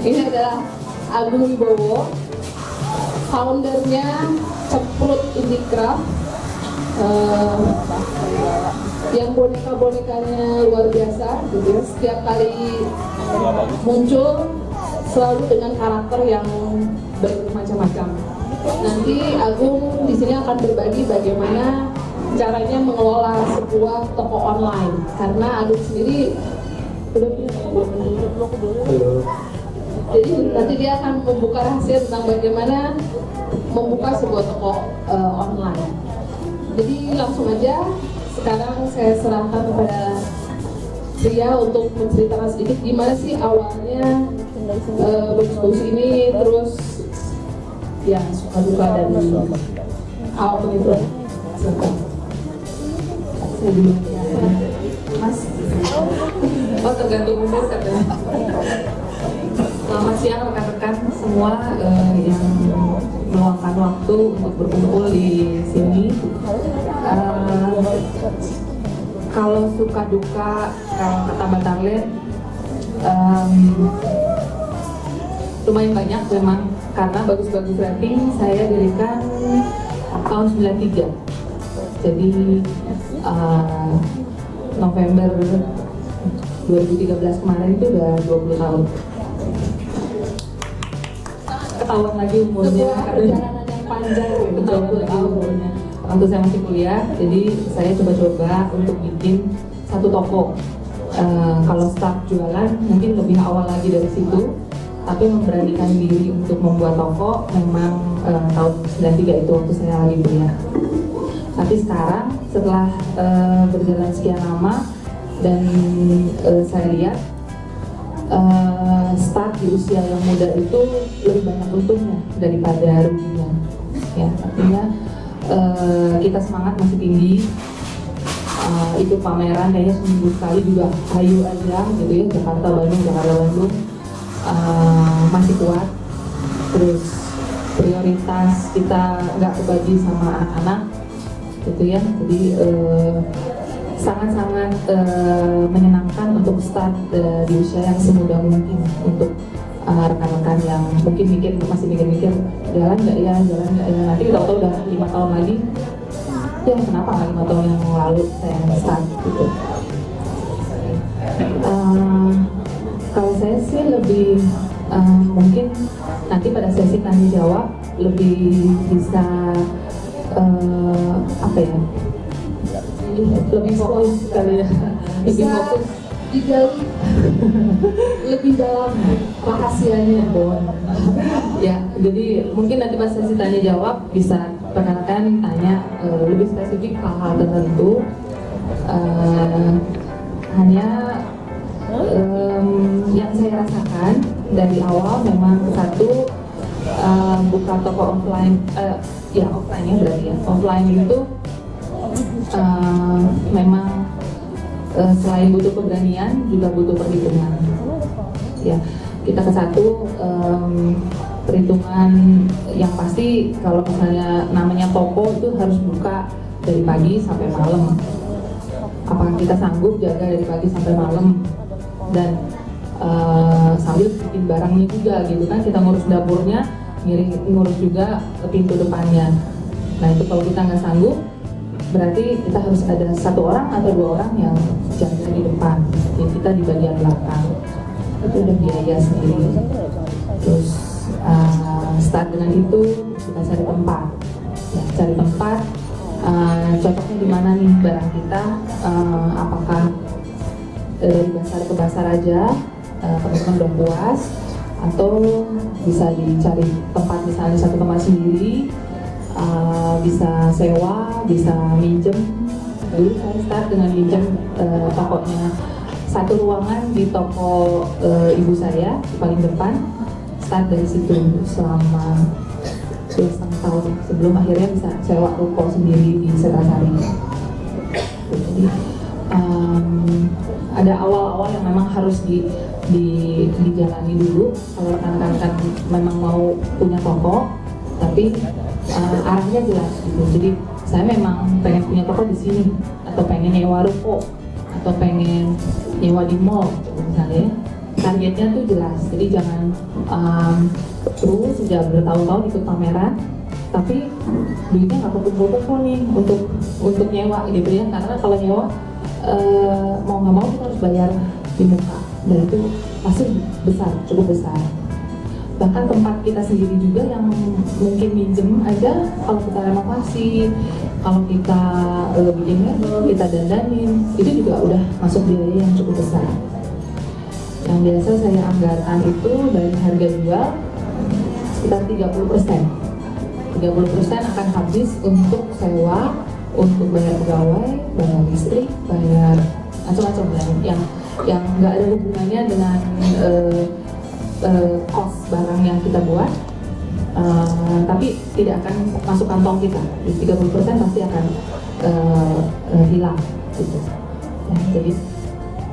Ini adalah Agung Wibowo, foundernya Ceprut Indicraft, yang boneka-bonekanya luar biasa gitu ya. Setiap kali muncul selalu dengan karakter yang bermacam-macam. Nanti Agung di sini akan berbagi bagaimana caranya mengelola sebuah toko online, karena Agung sendiri udah punya toko. Jadi nanti dia akan membuka rahasia tentang bagaimana membuka sebuah toko online. Jadi langsung aja sekarang saya serahkan kepada dia untuk menceritakan sedikit gimana sih awalnya bagus-bagus ini, terus ya suka duka dan awal itu. Mas, oh tergantung umur katanya. Selamat siang rekan-rekan semua yang meluangkan waktu untuk berkumpul di sini. Kalau suka duka, kalau kata Batarlet, lumayan banyak memang, karena bagus-bagus rating saya dirikan tahun 93. Jadi November 2013 kemarin itu udah 20 tahun. Ketahuan lagi umurnya, perjalanan yang panjang, 20 tahun umurnya. Waktu saya masih kuliah, jadi saya coba-coba untuk bikin satu toko. Kalau start jualan mungkin lebih awal lagi dari situ, tapi memberanikan diri untuk membuat toko memang tahun 93 itu waktu saya lagi kuliah. Tapi sekarang setelah berjalan sekian lama dan saya lihat start di usia yang muda itu lebih banyak untungnya daripada ruginya. Ya, artinya kita semangat masih tinggi. Ikut pameran kayaknya seminggu sekali juga hayu aja gitu ya, Jakarta Bandung masih kuat. Terus prioritas kita nggak kebagi sama anak-anak gitu ya, jadi sangat-sangat menyenangkan untuk start di usia yang semudah mungkin untuk rekan-rekan yang mungkin masih mikir-mikir jalan nggak ya, nanti tahu-tahu udah 5 tahun lagi, ya kenapa nggak 5 tahun yang lalu saya start gitu. Kalau saya sih lebih mungkin nanti pada sesi tanya jawab lebih bisa apa ya, lebih fokus kali ya, lebih fokus digali lebih dalam rahasianya. Ya, jadi mungkin nanti pas sesi tanya jawab bisa rekan-rekan tanya lebih spesifik hal-hal tertentu. Hanya yang saya rasakan dari awal memang satu, buka toko offline, ya offline ya berarti ya, offline itu memang selain butuh keberanian juga butuh perhitungan. Ya, kita ke satu perhitungan yang pasti, kalau misalnya namanya toko itu harus buka dari pagi sampai malam. Apakah kita sanggup jaga dari pagi sampai malam dan sambil bikin barangnya juga gitu kan, kita ngurus dapurnya, ngurus juga pintu depannya. Nah itu kalau kita nggak sanggup, berarti kita harus ada 1 orang atau 2 orang yang jaga di depan, jadi kita di bagian belakang. Itu udah biaya sendiri. Terus start dengan itu kita cari tempat, ya, cari tempat. Cocoknya di mana nih barang kita, apakah dari pasar ke pasar aja, teman-teman udah puas, atau bisa dicari tempat, misalnya satu tempat sendiri, bisa sewa, bisa minjem. Dulu saya start dengan minjem tokonya, satu ruangan di toko ibu saya di paling depan. Start dari situ selama 2,5 tahun sebelum akhirnya bisa sewa ruko sendiri di Setasari. Jadi ada awal-awal yang memang harus dijalani dulu kalau rekan-rekan memang mau punya toko, tapi arahnya jelas gitu. Jadi saya memang pengen punya toko di sini, atau pengen nyewa ruko, atau pengen nyewa di mall misalnya. targetnya tuh jelas, jadi jangan terus sudah bertahun-tahun ikut pameran tapi duitnya nggak kumpul-kumpul nih untuk nyewa gitu ya, karena kalau nyewa mau nggak mau kita harus bayar di muka dan itu pasti besar, cukup besar. Bahkan tempat kita sendiri juga yang mungkin minjem aja, kalau kita renovasi, kalau kita bikin mebel, kita dandanin, itu juga udah masuk biaya yang cukup besar. Yang biasa saya anggarkan itu dari harga jual sekitar 30%. 30% akan habis untuk sewa, untuk bayar pegawai, bayar listrik, bayar macam-macam yang nggak ada hubungannya dengan cost barang yang kita buat, tapi tidak akan masuk kantong kita. 30% pasti akan hilang gitu. Ya, jadi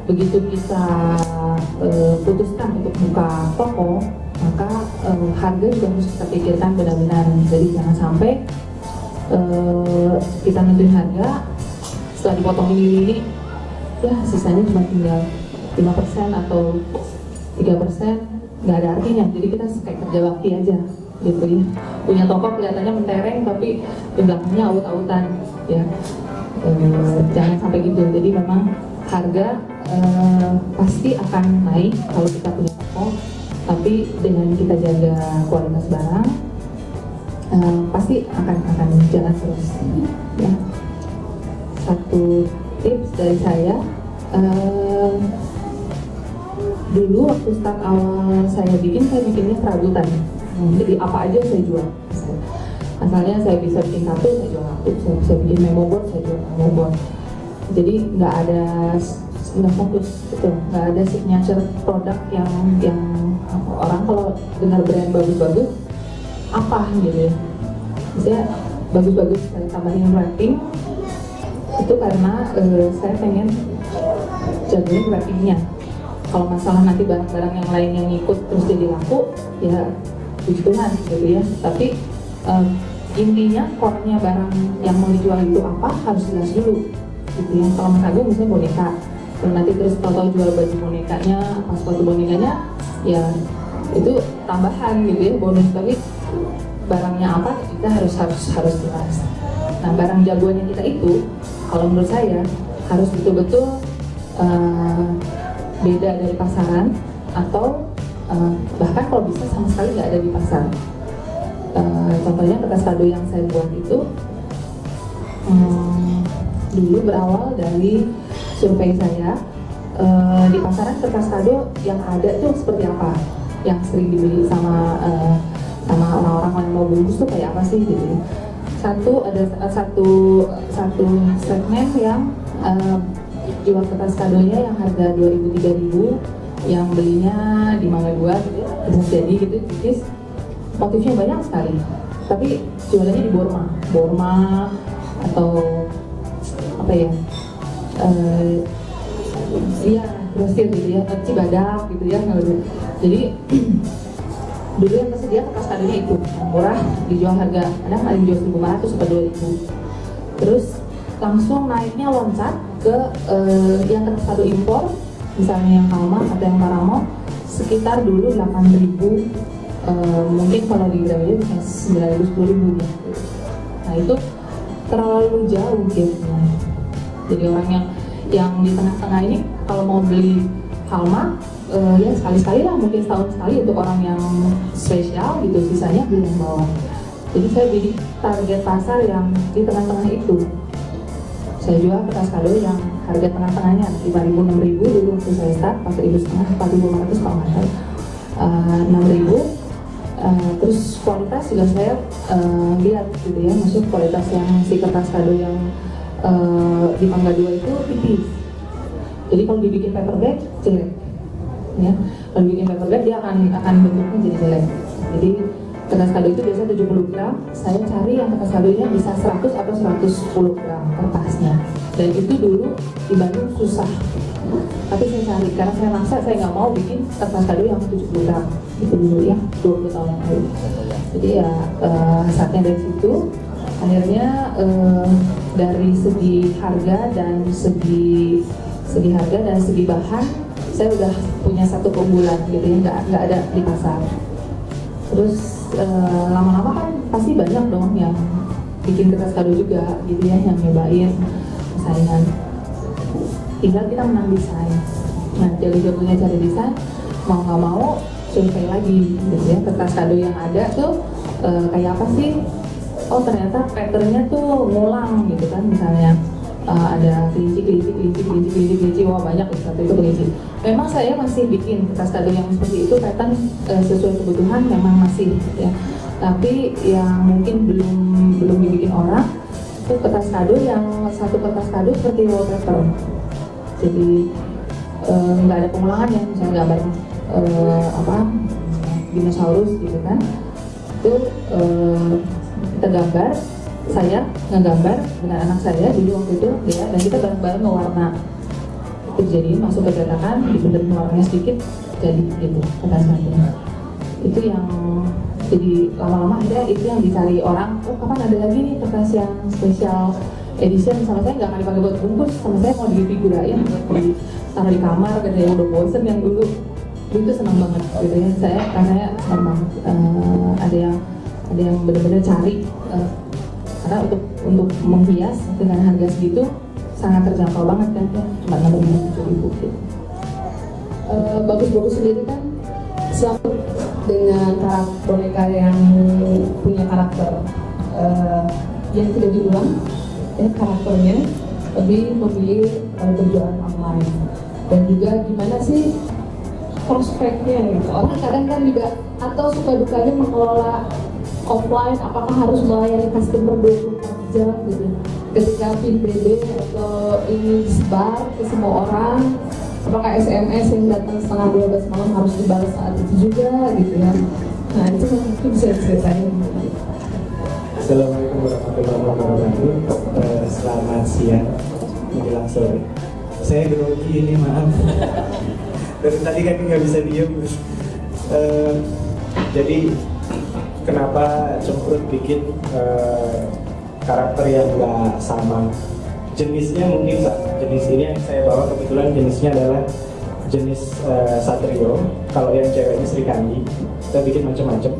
begitu kita putuskan untuk buka toko, maka harga juga harus kita pikirkan benar-benar. Jadi jangan sampai kita nentuin harga, setelah dipotong ini ya sisanya cuma tinggal 5% atau 3%, nggak ada artinya. Jadi kita kayak kerja bakti aja gitu ya, punya toko kelihatannya mentereng tapi di belakangnya aut-autan ya. Jangan sampai gitu. Jadi memang harga pasti akan naik kalau kita punya toko, tapi dengan kita jaga kualitas barang pasti akan jalan terus ya. Satu tips dari saya, dulu waktu start awal saya bikinnya serabutan. Jadi apa aja saya jual. Asalnya saya bisa bikin kartu, saya jual kartu. Saya bisa bikin memo board, saya jual memo board. Jadi nggak fokus gitu, nggak ada signature produk yang orang kalau dengar brand bagus-bagus apa gitu ya. Misalnya bagus-bagus saya tambahin wrapping itu karena saya pengen jagoin wrappingnya. Kalau masalah nanti barang-barang yang lain yang ikut terus jadi laku, ya puji Tuhan gitu ya. Tapi intinya core-nya barang yang mau dijual itu apa harus jelas dulu gitu ya. Kalau Mas Agung misalnya boneka, nanti terus tahu jual baju bonekanya, apa sepatu bonekanya, ya itu tambahan gitu ya, bonus. Tapi barangnya apa kita harus jelas. Nah, barang jagoannya kita itu, kalau menurut saya harus betul-betul beda dari pasaran, atau bahkan kalau bisa sama sekali nggak ada di pasar. Contohnya kertas kado yang saya buat itu dulu berawal dari survei saya, di pasaran kertas kado yang ada tuh seperti apa, yang sering dibeli sama orang-orang yang mau bungkus tuh kayak apa sih gitu. Ada satu segmen yang jual kertas kadonya yang harga 2.000-3.000, yang belinya di Mangga 2 bisa jadi gitu, tipis, motifnya banyak sekali, tapi jualannya di Borma atau apa ya, iya grosir gitu ya, Cibadak gitu ya. Jadi dulu yang tersedia kertas kadonya itu yang murah, dijual harga ada yang dijual 1.500 atau 2.000. Terus langsung naiknya loncat ke yang kertas kado impor, misalnya yang Kalma atau yang Paramount, sekitar dulu 8.000, mungkin kalau di Gramedia bisa 9.000-10.000 ya. Nah itu terlalu jauh gapnya. Jadi orang yang di tengah-tengah ini kalau mau beli Kalma, ya sekali-sekali lah, mungkin setahun sekali untuk orang yang spesial gitu, sisanya beli yang bawah. Jadi saya bikin target pasar yang di tengah-tengah itu. Saya jual kertas kado yang harga tengah-tengahnya 5.000-6.000 dulu waktu saya start, 4.500, 4.500 kalau nggak salah, 6.000. Terus kualitas juga saya lihat gitu ya, maksud kualitas yang si kertas kado yang di Mangga 2 itu tipis. Jadi kalau dibikin paper bag jelek, ya. Kalau dibikin paper bag dia akan bentuknya jadi jelek. Jadi kertas kado itu biasa 70 gram, saya cari yang kertas kadonya bisa 100 atau 110 gram kertasnya. Dan itu dulu di Bandung susah. Tapi saya cari, karena saya maksa, saya nggak mau bikin kertas kado yang 70 gram. Itu dulu ya, 20 tahun yang lalu. Jadi ya saatnya dari situ, akhirnya dari segi harga dan segi bahan, saya udah punya satu keunggulan gitu ya, nggak ada di pasar. Terus lama-lama kan pasti banyak dong yang bikin kertas kado juga gitu ya, yang nyobain persaingan. Tinggal kita menang desain. Nah, jadi jagonya cari desain, mau nggak mau survei lagi gitu ya, kertas kado yang ada tuh kayak apa sih? Oh ternyata patternnya tuh ngulang gitu kan, misalnya ada kelinci, wah banyak satu itu kelinci. Memang saya masih bikin kertas kado yang seperti itu, pattern sesuai kebutuhan memang masih ya. Tapi yang mungkin belum dibikin orang itu kertas kado yang satu kertas kado seperti wallpaper. Jadi nggak ada pengulangan ya, misalnya gambar dinosaurus gitu kan. Itu kita gambar, saya ngegambar dengan anak saya dulu waktu itu ya, dan kita bareng-bareng mewarna. Itu jadi masuk ke cetakan, dibenerin warnanya sedikit, jadi gitu kertas kado. Itu yang jadi lama-lama akhirnya itu yang dicari orang. Oh kapan ada lagi nih kertas yang spesial edition, sama saya nggak akan dipakai buat bungkus, sama saya mau difigurain taruh di kamar gitu ya, udah bosen yang dulu. Itu senang banget gitu ya, saya rasanya senang banget. Ada yang benar-benar cari karena untuk menghias dengan harga segitu sangat terjangkau banget kan ya, cuma 6.000 gitu. Bagus-bagus sendiri kan selalu dengan karakter boneka yang punya karakter yang tidak diulang ya, karakternya lebih memilih berjualan online. Dan juga gimana sih prospeknya gitu, orang kadang kan juga atau suka dukanya mengelola offline, apakah harus melayani customer 24 jam gitu ketika PIN BB atau ini disebar ke semua orang, apakah SMS yang datang setengah 12 malam harus dibalas saat itu juga gitu ya. Nah itu mungkin bisa diceritain. Assalamualaikum warahmatullahi wabarakatuh. Selamat siang menjelang sore. Saya grogi ini, maaf. Dari tadi kan nggak bisa diem. Jadi kenapa Cemprut bikin karakter yang nggak sama? Jenisnya mungkin jenis ini yang saya bawa kebetulan jenisnya adalah jenis Satrio. Kalau yang ceweknya Sri Kandi, kita bikin macam-macam.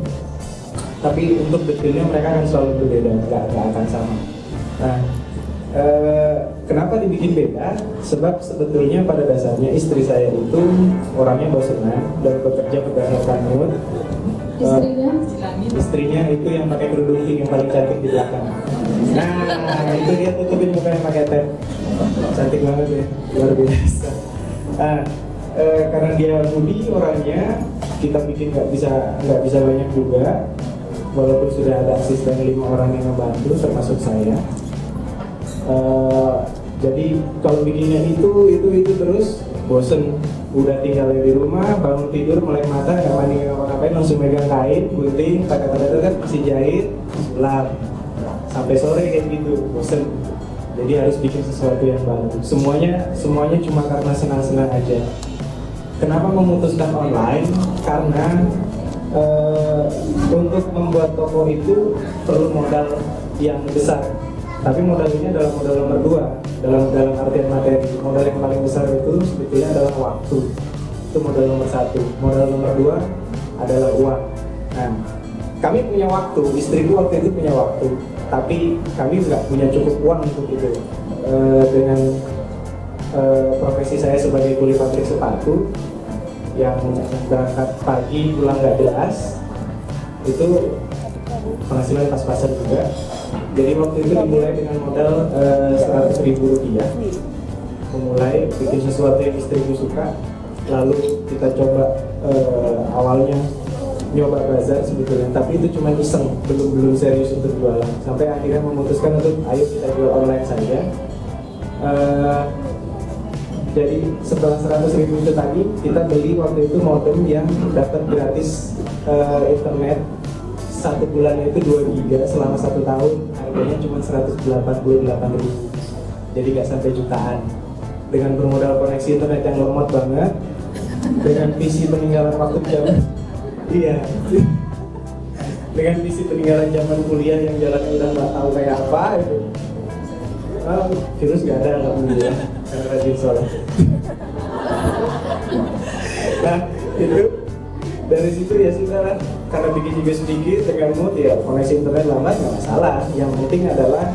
Tapi untuk detailnya mereka akan selalu berbeda, nggak akan sama. Nah, kenapa dibikin beda? Sebab sebetulnya pada dasarnya istri saya itu orangnya bosenan dan bekerja berdasarkan mood. Istrinya itu yang pakai kerudung pink yang paling cantik di belakang. Nah, itu dia tutupin mukanya pakai tab. Cantik banget ya, luar biasa. Nah, karena dia moody orangnya, kita bikin nggak bisa banyak juga. Walaupun sudah ada asisten 5 orang yang membantu, termasuk saya. Jadi kalau bikinnya itu terus bosen. Udah tinggal di rumah, bangun tidur, melek mata, nggak mandi nggak ngapain, langsung megang kain, gunting, kata-kata kan masih jahit, lap sampai sore kayak gitu, bosen. Jadi harus bikin sesuatu yang baru. Semuanya cuma karena senang-senang aja. Kenapa memutuskan online? Karena untuk membuat toko itu perlu modal yang besar. Tapi modal ini adalah modal nomor 2 dalam artian materi. Modal yang paling besar itu sebetulnya adalah waktu. Itu modal nomor 1. Modal nomor 2 adalah uang. Nah, kami punya waktu. Istriku waktu itu punya waktu. Tapi kami nggak punya cukup uang untuk itu. Dengan profesi saya sebagai kuli pabrik sepatu yang berangkat pagi pulang nggak jelas, itu penghasilan pas-pasan juga. Jadi waktu itu dimulai dengan modal 100.000 rupiah, memulai bikin sesuatu yang istriku suka. Lalu kita coba awalnya nyoba bazar sebetulnya, tapi itu cuma iseng, belum serius untuk jualan. Sampai akhirnya memutuskan untuk ayo kita jual online saja. Jadi setelah 100.000 itu tadi, kita beli waktu itu modem yang dapat gratis internet 1 bulannya itu 2 giga selama 1 tahun, harganya cuma 188.000, jadi nggak sampai jutaan. Dengan bermodal koneksi internet yang lemot banget, dengan PC peninggalan waktu zaman, iya, dengan PC peninggalan zaman kuliah yang jalannya udah nggak tahu kayak apa itu. Virus nggak ada alhamdulillah, karena rajin sholat. Nah itu dari situ ya sudah lah, karena bikin juga sedikit dengan mood ya, koneksi internet lambat nggak masalah. Yang penting adalah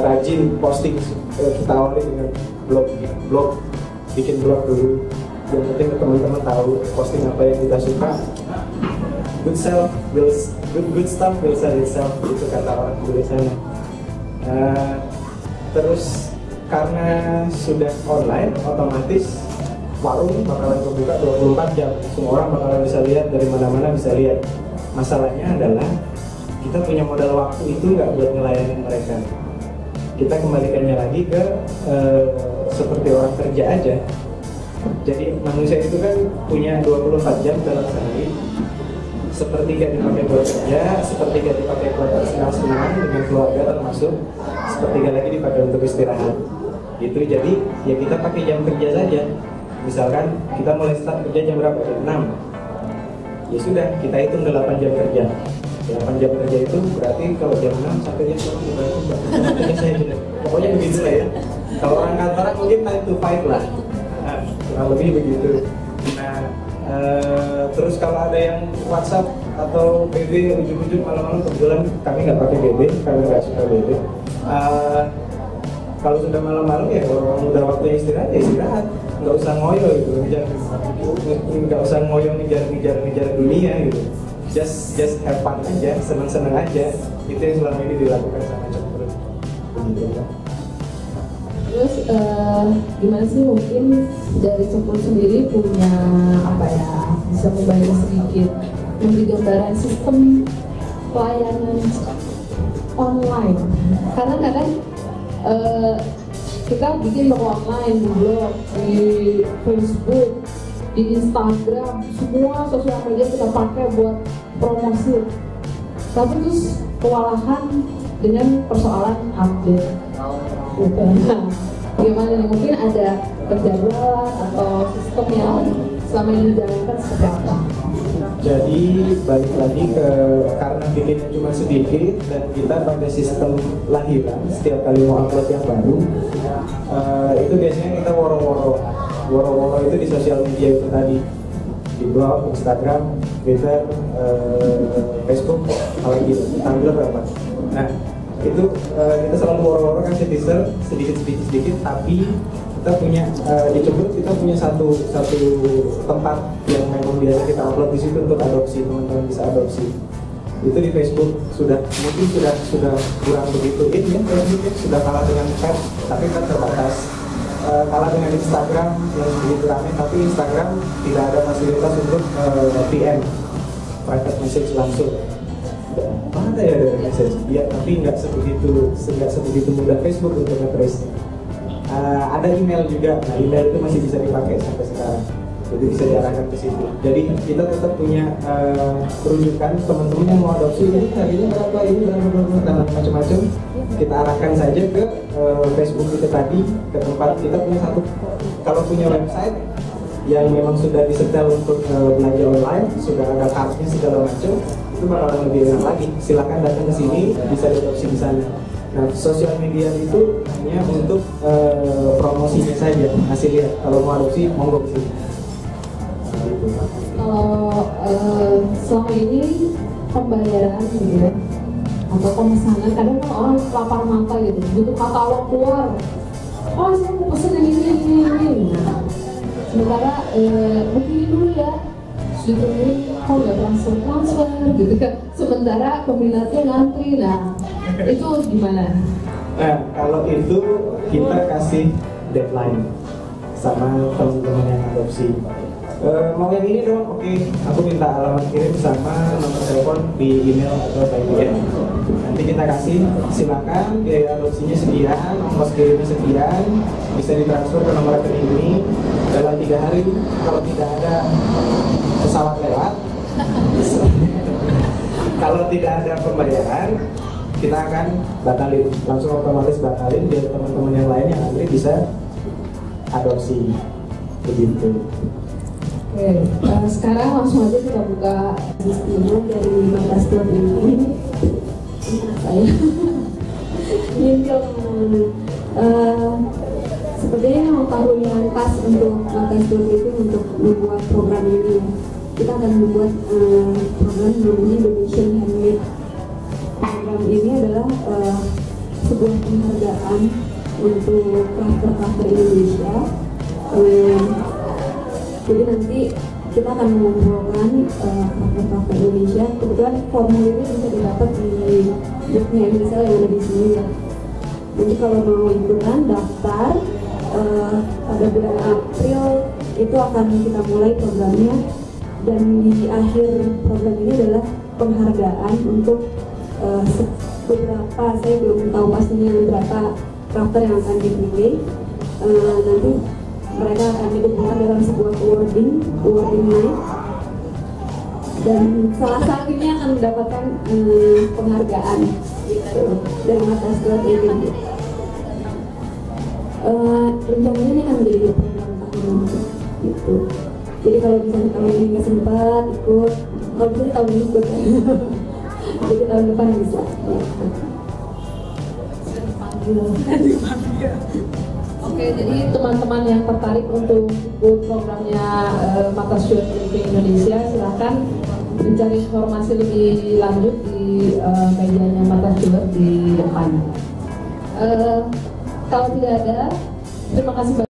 rajin posting. Kita awali dengan blog, bikin blog dulu. Yang penting teman-teman tahu posting apa yang kita suka. Good stuff will sell itself, itu kata orang tulisannya. Terus karena sudah online, otomatis warung bakalan terbuka 24 jam. Semua orang bakalan bisa lihat, dari mana-mana bisa lihat. Masalahnya adalah kita punya modal waktu itu nggak buat ngelayanin mereka. Kita kembalikannya lagi ke seperti orang kerja aja. Jadi manusia itu kan punya 24 jam dalam sehari. Sepertiga dipakai buat kerja, sepertiga dipakai buat senang-senang dengan keluarga termasuk, sepertiga lagi dipakai untuk istirahat. Itu jadi ya kita pakai jam kerja saja. Misalkan kita mulai start kerja jam berapa? Jam 6. Ya sudah, kita hitung 8 jam kerja. 8 jam kerja itu berarti kalau jam 6 sampai jam 9 pokoknya begitu lah ya. Kalau orang kantoran mungkin 9 to 5 lah. Nah, kurang lebih begitu. Nah, terus kalau ada yang WhatsApp atau BB ujung-ujung malam-malam, kebetulan kami nggak pakai BB karena nggak suka BB. Kalau sudah malam-malam ya kalau udah waktunya istirahat ya istirahat, nggak usah ngoyo gitu, nggak usah ngoyo ngejar dunia gitu. Just have fun aja, senang-senang aja. Itu yang selama ini dilakukan sama Cemprut. Terus gimana sih, mungkin dari Cemprut sendiri punya apa ya, bisa membantu sedikit memberi gambaran sistem pelayanan online. Karena kadang kita bikin toko online di blog, di Facebook, di Instagram, semua sosial media kita pakai buat promosi. Tapi terus kewalahan dengan persoalan update. Nah, gimana nih, mungkin ada penjadwalan atau sistem yang selama ini dijalankan seperti apa? Jadi balik lagi ke karena bikinnya cuma sedikit dan kita pada sistem lahiran, setiap kali mau upload yang baru itu biasanya kita woro-woro itu di sosial media itu tadi, di blog, Instagram, Twitter, Facebook, apalagi gitu, Tumblr apa. Nah itu kita selalu woro-woro kasih teaser sedikit, tapi kita punya di Cemprut kita punya satu tempat yang memang biasa kita upload di situ untuk adopsi, teman-teman bisa adopsi. Itu di Facebook mungkin sudah kurang begitu ya, Facebook sudah kalah dengan Pet, tapi kan terbatas. Kalah dengan Instagram yang begitu ramai, tapi Instagram tidak ada fasilitas untuk PM, private message langsung. Mana ya ada message? Ya, tapi nggak sebegitu mudah Facebook untuk nge-trace. Ada email juga, nah email itu masih bisa dipakai sampai sekarang, jadi bisa diarahkan ke situ. Jadi kita tetap punya rujukan teman-teman yang mau adopsi, ini harganya berapa, ini berapa, dan macam-macam. Kita arahkan saja ke Facebook itu tadi, ke tempat kita punya satu. Kalau punya website yang memang sudah disetel untuk belanja online, sudah ada kartunya segala macam, itu bakalan lebih enak lagi. Silakan datang ke sini, bisa diadopsi di sana. Nah, sosial media itu hanya untuk promosinya saja. Masih lihat, kalau mau adopsi, monggo ke sini. Kalau selama ini pembayaran gitu ya, atau pemesanan, kadang kan orang lapar mata gitu, butuh katalog keluar. Oh, saya mau pesen yang ini. Nah, sementara booking dulu ya, ditungguin kok nggak transfer gitu kan. Sementara peminatnya ngantri. Nah, itu gimana? Nah, kalau itu kita kasih deadline sama teman-teman yang adopsi. Mau yang ini dong, oke. Aku minta alamat kirim sama nomor telepon di email atau by DM. Nanti kita kasih, silakan biaya adopsinya sekian, ongkos kirimnya sekian, bisa ditransfer ke nomor rekening ini dalam 3 hari. Kalau tidak ada pesawat lewat, kalau tidak ada pembayaran, kita akan batalin, langsung otomatis batalin biar teman-teman yang lain yang antri bisa adopsi, begitu. Oke, sekarang langsung aja kita buka diskusi dari 15 klub ini. Saya sepertinya memang tahun yang pas untuk Mata Steward itu untuk membuat program ini. Kita akan membuat program namanya Indonesian Handmade. Program ini adalah sebuah penghargaan untuk crafter-crafter Indonesia. Jadi nanti kita akan mengumpulkan crafter-crafter Indonesia. Kebetulan formulirnya bisa didapat di booknya Indonesia yang ada di sini ya. Jadi kalau mau ikutan daftar pada bulan April itu akan kita mulai programnya, dan di akhir program ini adalah penghargaan untuk beberapa, saya belum tahu pastinya berapa crafter yang akan dipilih. Nanti mereka akan dikumpulkan dalam sebuah awarding night, dan salah satunya akan mendapatkan penghargaan gitu dari Mata Steward ini. Rencananya ini akan menjadi program tahunan gitu. Jadi kalau misalnya tahun ini nggak sempat ikut, kalau bisa tahun ini ikut jadi tahun depan bisa Oke, jadi teman-teman yang tertarik untuk ikut programnya Mata Steward Living Indonesia, silahkan mencari informasi lebih lanjut di mejanya Mata Steward di depan. Kalau tidak ada, terima kasih banyak.